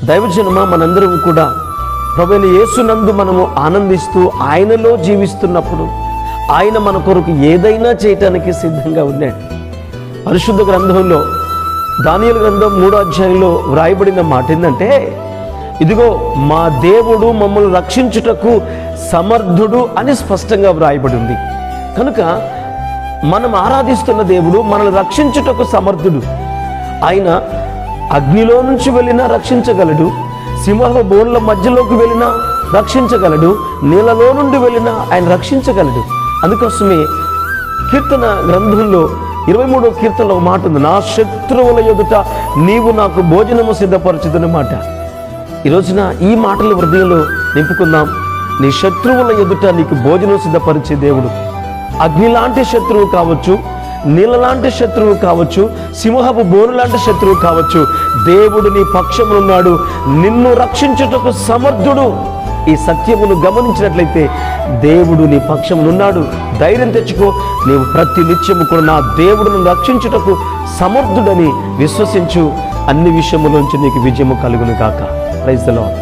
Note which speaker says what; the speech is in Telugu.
Speaker 1: దైవజనమా, మనందరం కూడా ప్రభువైన యేసునందు మనము ఆనందిస్తూ ఆయనలో జీవిస్తున్నప్పుడు ఆయన మన కొరకు ఏదైనా చేయటానికి సిద్ధంగా ఉన్నాడు. పరిశుద్ధ గ్రంథంలో దానియేలు గ్రంథం 3వ అధ్యాయంలో వ్రాయబడిన మాట ఏంటంటే, ఇదిగో మా దేవుడు మమ్మల్ని రక్షించుటకు సమర్థుడు అని స్పష్టంగా వ్రాయబడి ఉంది. కనుక మనం ఆరాధిస్తున్న దేవుడు మనల్ని రక్షించుటకు సమర్థుడు. ఆయన అగ్నిలో నుంచి వెళ్ళినా రక్షించగలడు, సింహ బోన్ల మధ్యలోకి వెళ్ళినా రక్షించగలడు, నీళ్ళలో నుండి వెళ్ళినా ఆయన రక్షించగలడు. అందుకోసమే కీర్తన గ్రంథంలో 23వ కీర్తనలో ఒక మాట ఉంది, నా శత్రువుల ఎదుట నీవు నాకు భోజనము సిద్ధపరచుదన్నమాట. ఈ రోజున ఈ మాటలు హృదయంలో నింపుకుందాం. నీ శత్రువుల ఎదుట నీకు భోజనం సిద్ధపరిచే దేవుడు. అగ్ని లాంటి శత్రువు కావచ్చు, నీళ్ళ లాంటి శత్రువు కావచ్చు, సింహపు బోను లాంటి శత్రువు కావచ్చు, దేవుడు నీ పక్షమునున్నాడు, నిన్ను రక్షించుటకు సమర్థుడు. ఈ సత్యమును గమనించినట్లయితే దేవుడు నీ పక్షమునున్నాడు. ధైర్యం తెచ్చుకో. నీవు ప్రతి నిత్యము కూడా నా దేవుడు నన్ను రక్షించుటకు సమర్థుడని విశ్వసించు. అన్ని విషయములోంచి నీకు విజయము కలుగును గాక. Praise the lord.